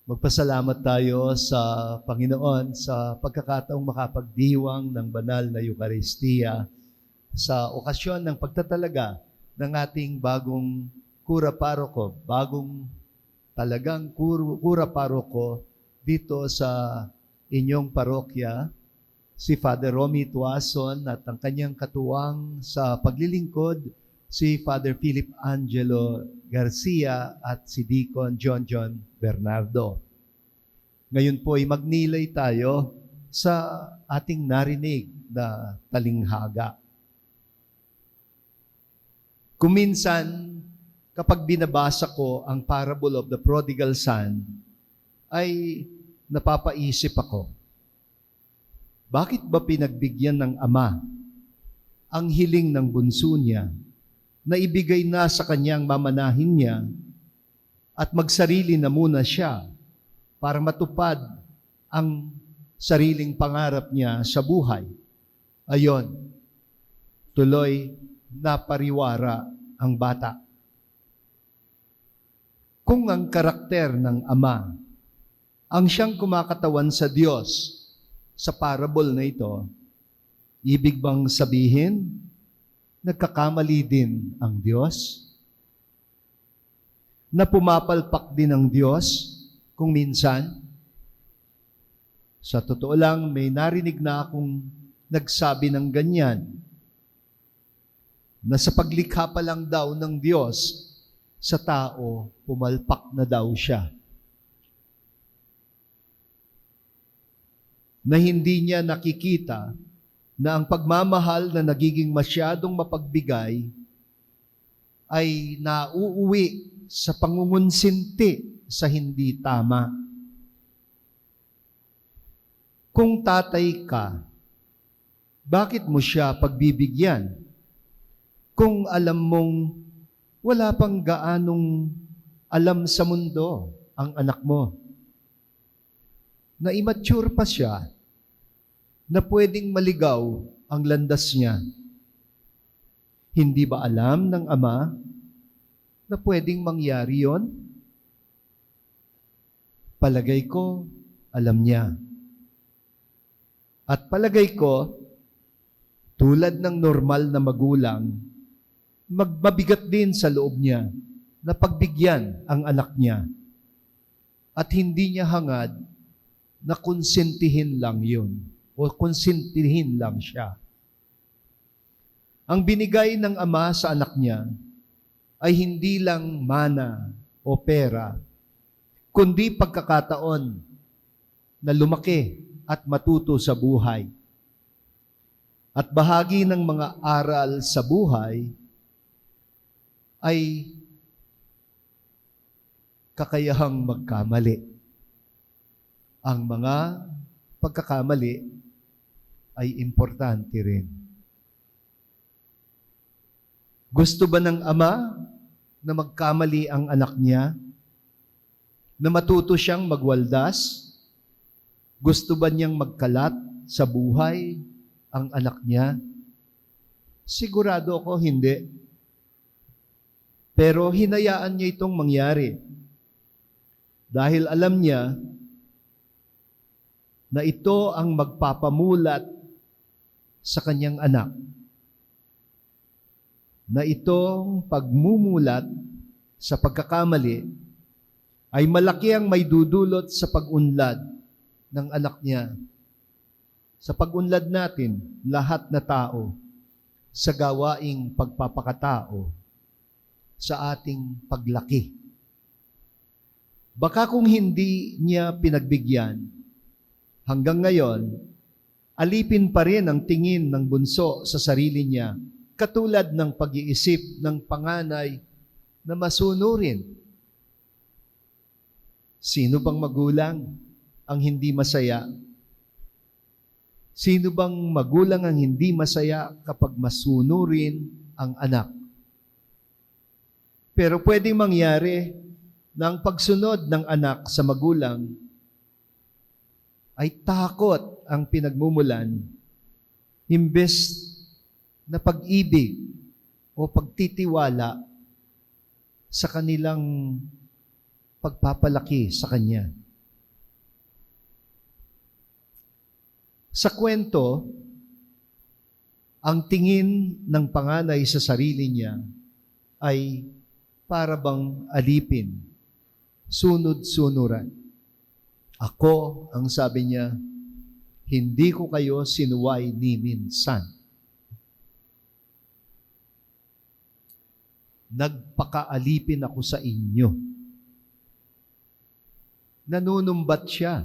Magpasalamat tayo sa Panginoon sa pagkakataong makapagdiwang ng banal na Eukaristiya sa okasyon ng pagtatalaga ng ating bagong kura paroko, bagong talagang kura paroko dito sa inyong parokya, si Father Romy Tuason at ang kanyang katuwang sa paglilingkod, si Father Philip Angelo Garcia at si Deacon John Bernardo. Ngayon po ay magnilay tayo sa ating narinig na talinghaga. Kuminsan, kapag binabasa ko ang Parable of the Prodigal Son, ay napapaisip ako, bakit ba pinagbigyan ng ama ang hiling ng bunso niya na ibigay na sa kanyang mamanahin niya at magsarili na muna siya para matupad ang sariling pangarap niya sa buhay? Ayon, tuloy napariwara ang bata. Kung ang karakter ng ama ang siyang kumakatawan sa Diyos sa parable na ito, ibig bang sabihin, nagkakamali din ang Diyos? Na pumapalpak din ang Diyos kung minsan? Sa totoo lang, may narinig na akong nagsabi ng ganyan, na sa paglikha pa lang daw ng Diyos, sa tao, pumalpak na daw siya. Na hindi niya nakikita na ang pagmamahal na nagiging masyadong mapagbigay ay nauuwi sa pangungunsinti sa hindi tama. Kung tatay ka, bakit mo siya pagbibigyan? Kung alam mong wala pang gaanong alam sa mundo ang anak mo, na immature pa siya, na pwedeng maligaw ang landas niya. Hindi ba alam ng ama na pwedeng mangyari yon? Palagay ko, alam niya. At palagay ko, tulad ng normal na magulang, magmabigat din sa loob niya na pagbigyan ang anak niya. At hindi niya hangad na konsentihin lang yun o konsentihin lang siya. Ang binigay ng ama sa anak niya ay hindi lang mana o pera, kundi pagkakataon na lumaki at matuto sa buhay. At bahagi ng mga aral sa buhay ay kakayahang magkamali. Ang mga pagkakamali ay importante rin. Gusto ba ng ama na magkamali ang anak niya? Na matuto siyang magwaldas? Gusto ba niyang magkalat sa buhay ang anak niya? Sigurado ako hindi. Pero hinayaan niya itong mangyari. Dahil alam niya na ito ang magpapamulat sa kanyang anak. Na itong pagmumulat sa pagkakamali ay malaki ang may dudulot sa pag-unlad ng anak niya. Sa pag-unlad natin, lahat na tao, sa gawaing pagpapakatao, sa ating paglaki. Baka kung hindi niya pinagbigyan, hanggang ngayon, alipin pa rin ang tingin ng bunso sa sarili niya, katulad ng pag-iisip ng panganay na masunurin. Sino bang magulang ang hindi masaya? Sino bang magulang ang hindi masaya kapag masunurin ang anak? Pero pwedeng mangyari na ang pagsunod ng anak sa magulang ay takot ang pinagmumulan, imbes na pag-ibig o pagtitiwala sa kanilang pagpapalaki sa Kanya. Sa kwento, ang tingin ng panganay sa sarili niya ay para bang alipin, sunod-sunuran. Ako, ang sabi niya, hindi ko kayo sinuway ni minsan. Nagpakaalipin ako sa inyo. Nanunumbat siya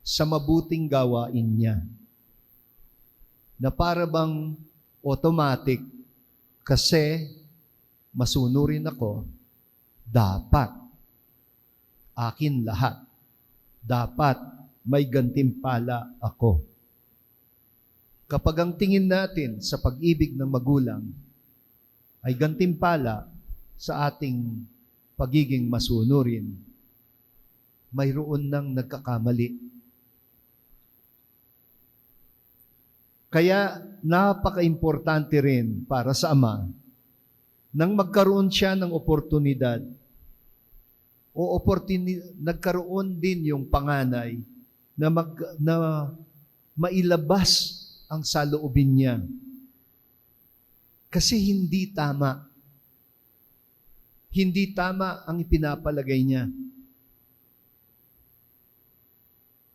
sa mabuting gawain niya na para bang automatic kasi masunurin ako, dapat akin lahat. Dapat may gantimpala ako. Kapag ang tingin natin sa pag-ibig ng magulang ay gantimpala sa ating pagiging masunurin, mayroon nang nagkakamali. Kaya napaka-importante rin para sa ama nang magkaroon siya ng oportunidad o nagkaroon din yung panganay na mailabas ang saloobin niya. Kasi hindi tama. Hindi tama ang ipinapalagay niya.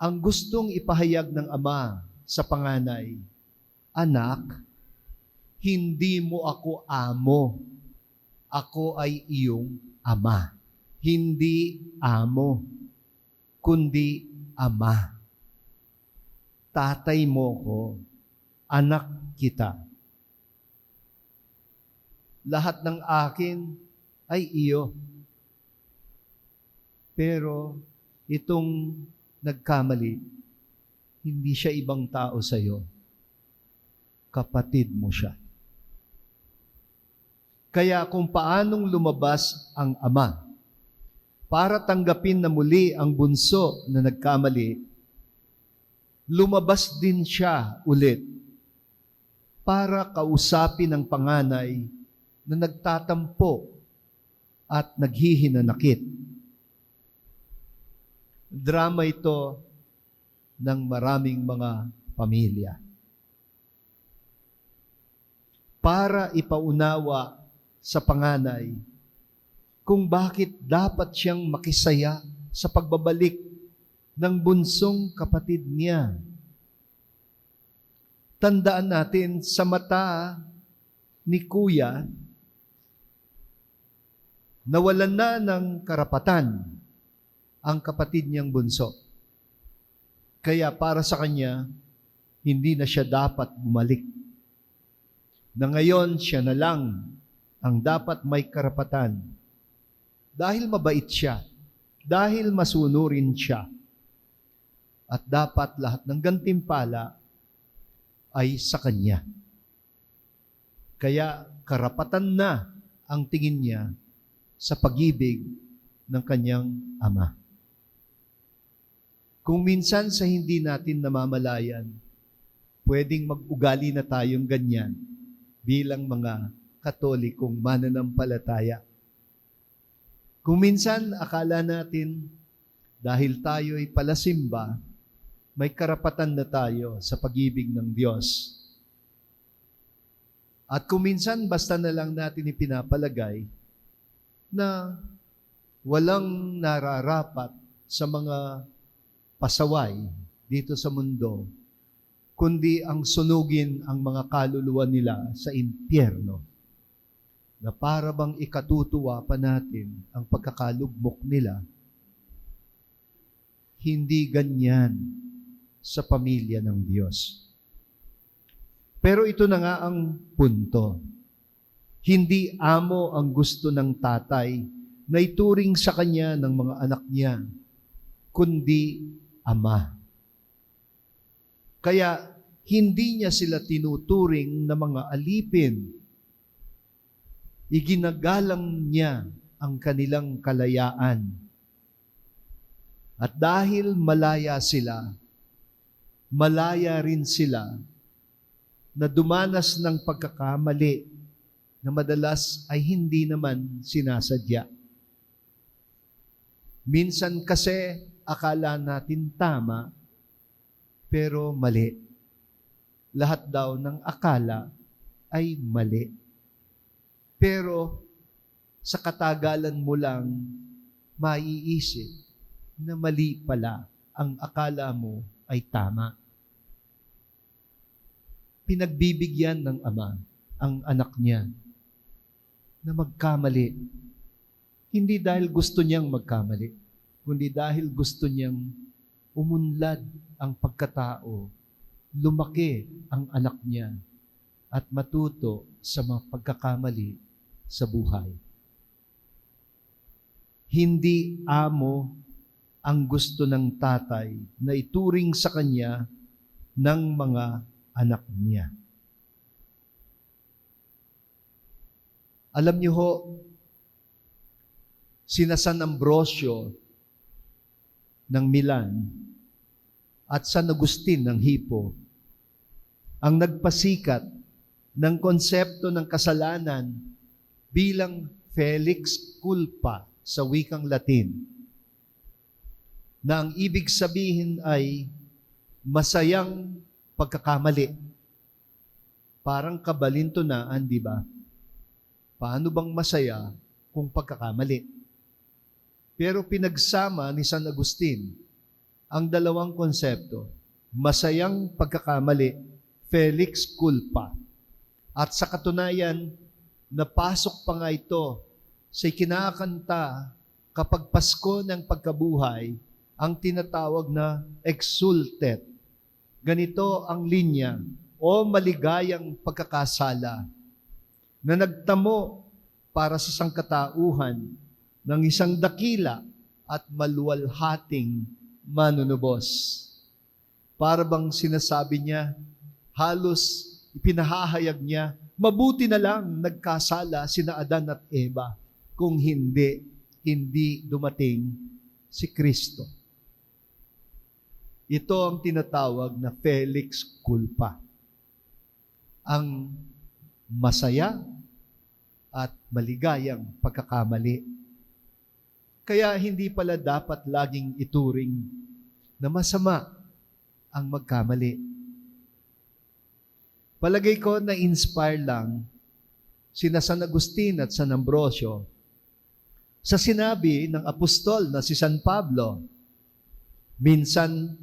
Ang gustong ipahayag ng ama sa panganay, anak, hindi mo ako amo. Ako ay iyong ama. Hindi amo, kundi ama. Tatay mo ko, anak kita. Lahat ng akin ay iyo. Pero itong nagkamali, hindi siya ibang tao sa iyo. Kapatid mo siya. Kaya kung paanong lumabas ang ama para tanggapin na muli ang bunso na nagkamali, lumabas din siya ulit para kausapin ang panganay na nagtatampo at naghihinanakit. Drama ito ng maraming mga pamilya. Para ipaunawa sa panganay kung bakit dapat siyang makisaya sa pagbabalik ng bunsong kapatid niya. Tandaan natin, sa mata ni Kuya, nawalan na ng karapatan ang kapatid niyang bunso. Kaya para sa kanya, hindi na siya dapat bumalik. Na ngayon, siya na lang ang dapat may karapatan. Dahil mabait siya, dahil masunurin siya, at dapat lahat ng gantimpala ay sa kanya. Kaya karapatan na ang tingin niya sa pag-ibig ng kanyang ama. Kung minsan sa hindi natin namamalayan, pwedeng mag-ugali na tayong ganyan bilang mga Katolikong mananampalataya. Kung minsan akala natin dahil tayo ay palasimba, may karapatan na tayo sa pag-ibig ng Diyos. At kung minsan basta na lang natin ipinapalagay na walang nararapat sa mga pasaway dito sa mundo, kundi ang sunugin ang mga kaluluwa nila sa impyerno, na para bang ikatutuwa pa natin ang pagkakalugmok nila. Hindi ganyan sa pamilya ng Diyos. Pero ito na nga ang punto. Hindi amo ang gusto ng tatay na ituring sa kanya ng mga anak niya, kundi ama. Kaya hindi niya sila tinuturing na mga alipin. Iginagalang niya ang kanilang kalayaan. At dahil malaya sila, malaya rin sila na dumanas ng pagkakamali na madalas ay hindi naman sinasadya. Minsan kasi akala natin tama, pero mali. Lahat daw ng akala ay mali. Pero sa katagalan mo lang maiisip na mali pala ang akala mo ay tama. Pinagbibigyan ng Ama ang anak niya na magkamali. Hindi dahil gusto niyang magkamali, kundi dahil gusto niyang umunlad ang pagkatao, lumaki ang anak niya, at matuto sa mga pagkakamali sa buhay. Hindi amo ang gusto ng tatay na ituring sa kanya ng mga anak niya. Alam niyo ho, sina San Ambrosio ng Milan at San Agustin ng Hippo ang nagpasikat ng konsepto ng kasalanan bilang felix culpa sa wikang Latin, na ang ibig sabihin ay masayang pagkakamali. Parang kabalintunaan, di ba? Paano bang masaya kung pagkakamali? Pero pinagsama ni San Agustin ang dalawang konsepto, masayang pagkakamali, felix culpa. At sa katunayan, napasok pa nga ito sa kinakanta kapag Pasko ng pagkabuhay, ang tinatawag na exultet. Ganito ang linya, o maligayang pagkakasala na nagtamo para sa sangkatauhan ng isang dakila at maluwalhating manunubos. Para bang sinasabi niya, halos ipinahahayag niya, mabuti na lang nagkasala sina Adan at Eva kung hindi dumating si Kristo. Ito ang tinatawag na felix culpa. Ang masaya at maligayang pagkakamali. Kaya hindi pala dapat laging ituring na masama ang magkamali. Palagay ko na inspire lang sina San Agustin at San Ambrosio sa sinabi ng apostol na si San Pablo. Minsan,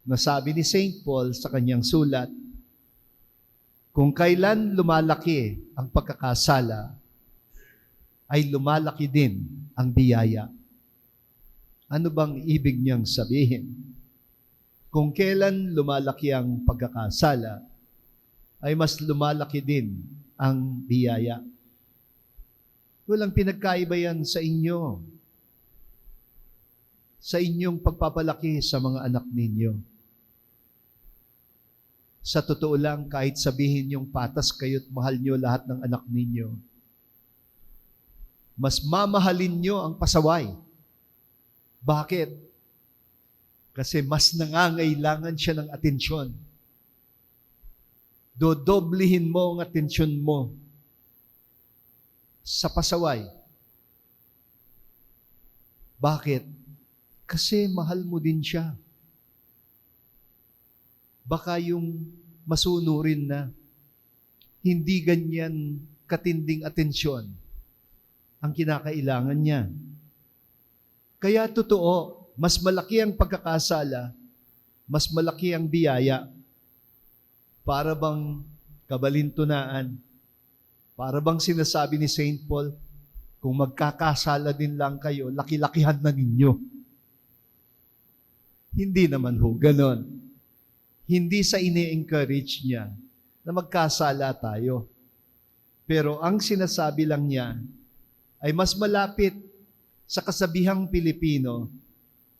nasabi ni St. Paul sa kanyang sulat, kung kailan lumalaki ang pagkakasala, ay lumalaki din ang biyaya. Ano bang ibig niyang sabihin? Kung kailan lumalaki ang pagkakasala, ay mas lumalaki din ang biyaya. Walang pinagkaiba yan sa inyo. Sa inyong pagpapalaki sa mga anak ninyo. Sa totoo lang, kahit sabihin yung patas kayo't mahal nyo lahat ng anak ninyo, mas mamahalin nyo ang pasaway. Bakit? Kasi mas nangangailangan siya ng atensyon. Dodoblihin mo ang atensyon mo sa pasaway. Bakit? Kasi mahal mo din siya. Baka yung masunurin na hindi ganyan katinding atensyon ang kinakailangan niya. Kaya totoo, mas malaki ang pagkakasala, mas malaki ang biyaya. Para bang kabalintunaan, para bang sinasabi ni St. Paul, kung magkakasala din lang kayo, laki-lakihan na ninyo. Hindi naman ho, ganon. Hindi sa ini-encourage niya na magkasala tayo. Pero ang sinasabi lang niya ay mas malapit sa kasabihang Pilipino,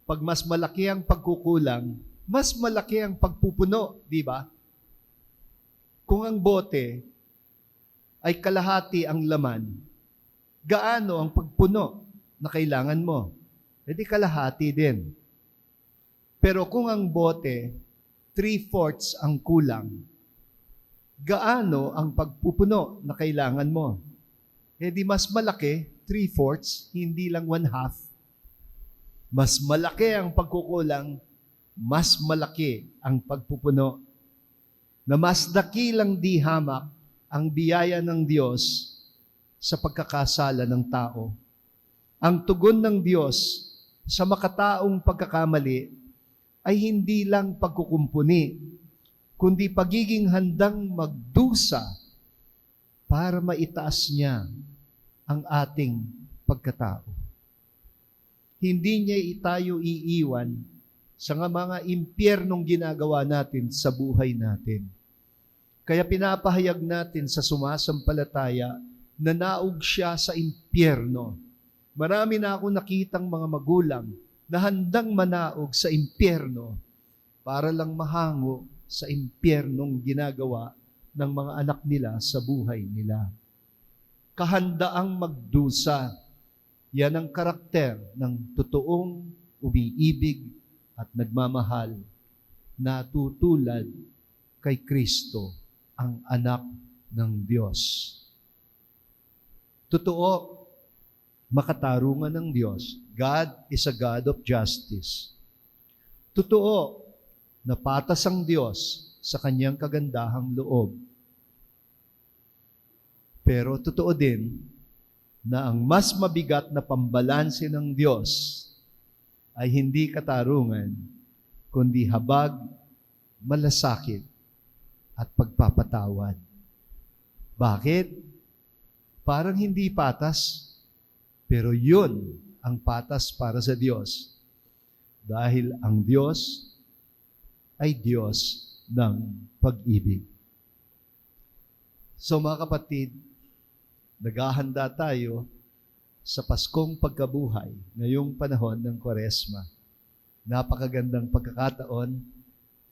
pag mas malaki ang pagkukulang, mas malaki ang pagpupuno, di ba? Kung ang bote ay kalahati ang laman, gaano ang pagpuno na kailangan mo? E di kalahati din. Pero kung ang bote 3/4 ang kulang, gaano ang pagpupuno na kailangan mo? Eh di mas malaki, 3/4, hindi lang 1/2. Mas malaki ang pagkukulang, mas malaki ang pagpupuno, na mas dakilang di hamak ang biyaya ng Diyos sa pagkakasala ng tao. Ang tugon ng Diyos sa makataong pagkakamali ay hindi lang pagkukumpuni, kundi pagiging handang magdusa para maitaas niya ang ating pagkatao. Hindi niya tayo iiwan sa mga impyernong ginagawa natin sa buhay natin. Kaya pinapahayag natin sa sumasampalataya na naog siya sa impyerno. Marami na ako nakitang mga magulang na handang manaog sa impyerno para lang mahango sa impyernong ginagawa ng mga anak nila sa buhay nila. Kahandaang magdusa, yan ang karakter ng totoong umiibig at nagmamahal na tutulad kay Kristo, ang anak ng Diyos. Totoo, makatarungan ng Diyos. God is a God of justice. Totoo, na patas ang Diyos sa kanyang kagandahang loob. Pero totoo din na ang mas mabigat na pambalanse ng Diyos ay hindi katarungan, kundi habag, malasakit, at pagpapatawad. Bakit? Parang hindi patas, pero yun ang patas para sa Diyos. Dahil ang Diyos ay Diyos ng pag-ibig. So mga kapatid, naghahanda tayo sa Paskong pagkabuhay ngayong panahon ng Kwaresma. Napakagandang pagkakataon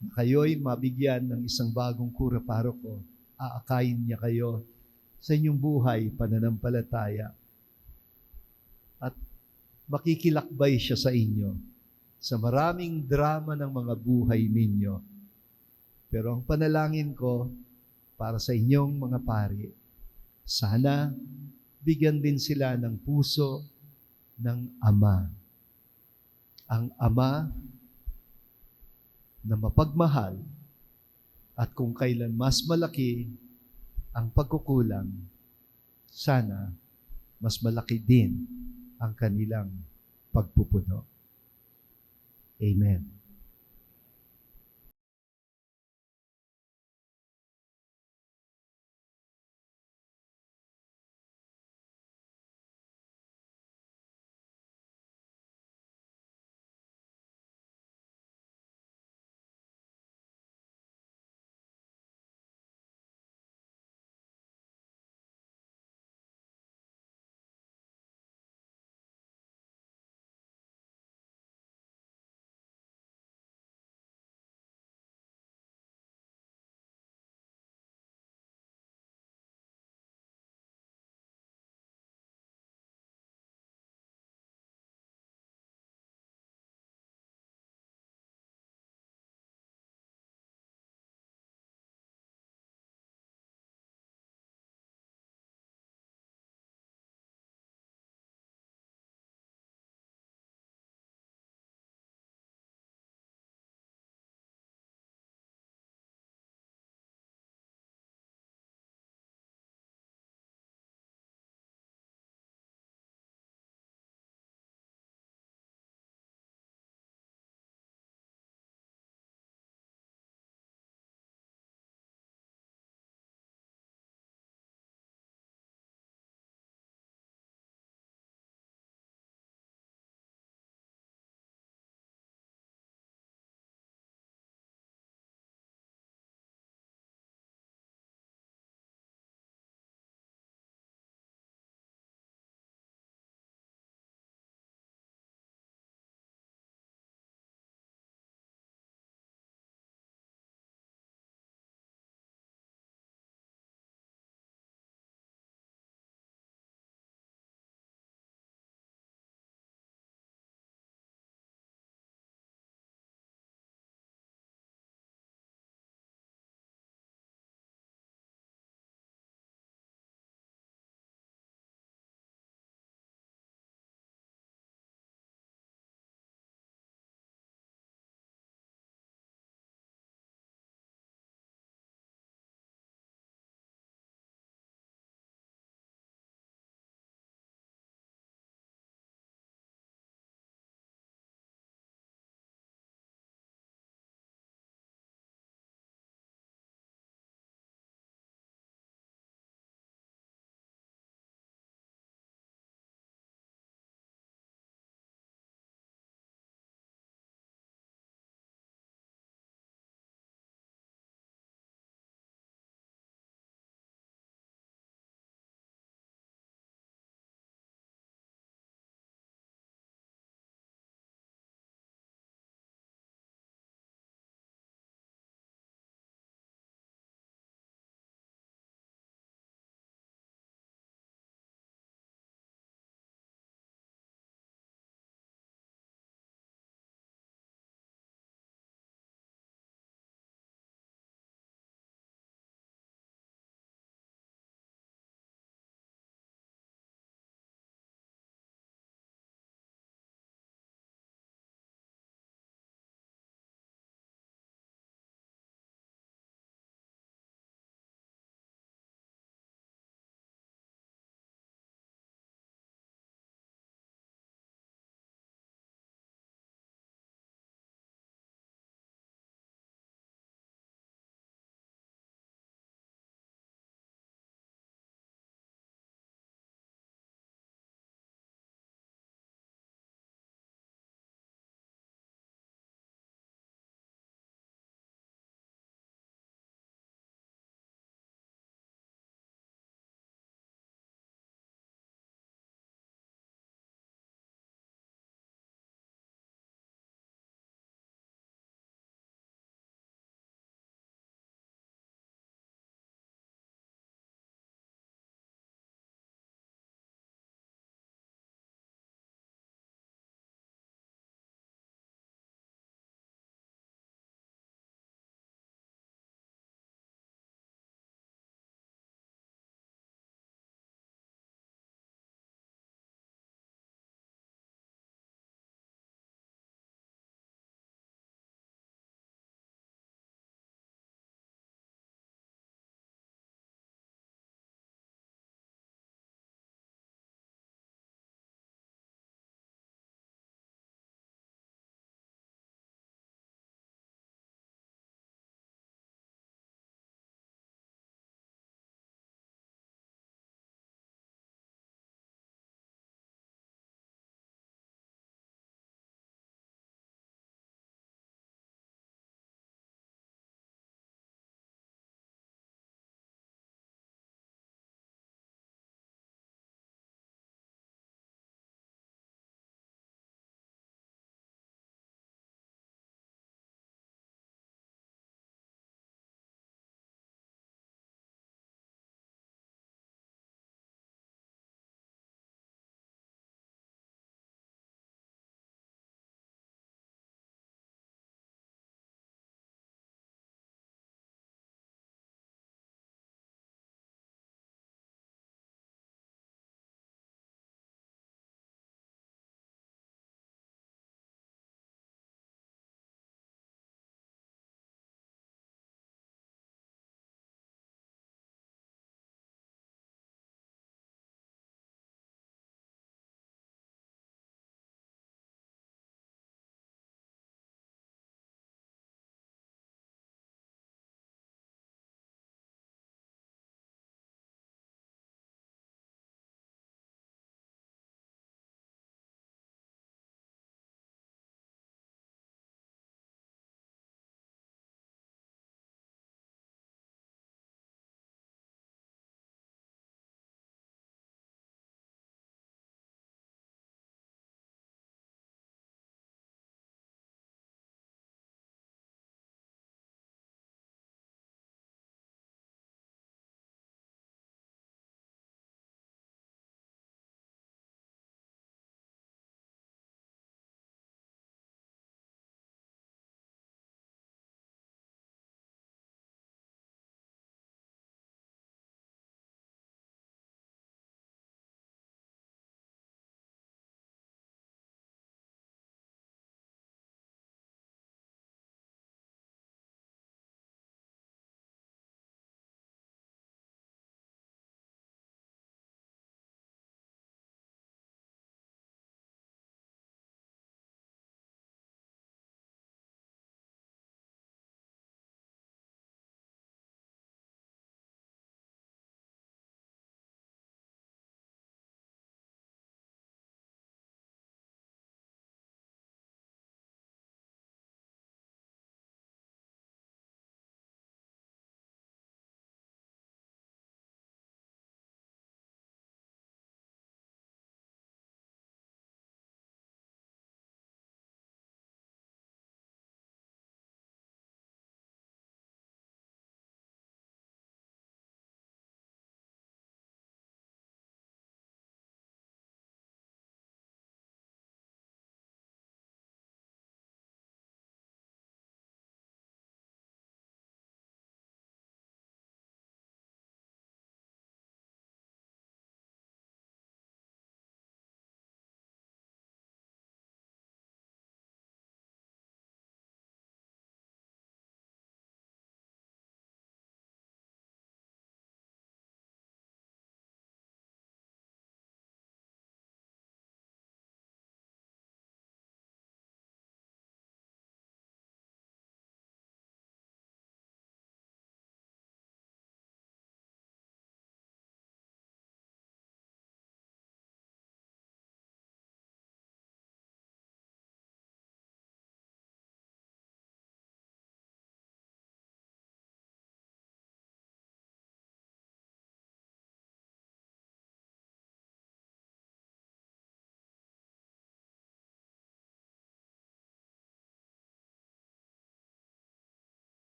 na kayo'y mabigyan ng isang bagong kura paroko. Aakayin niya kayo sa inyong buhay pananampalataya. At makikilakbay siya sa inyo sa maraming drama ng mga buhay ninyo. Pero ang panalangin ko para sa inyong mga pari, sana bigyan din sila ng puso ng Ama. Ang Ama na mapagmahal at kung kailan mas malaki ang pagkukulang, sana mas malaki din ang kanilang pagpupuno. Amen.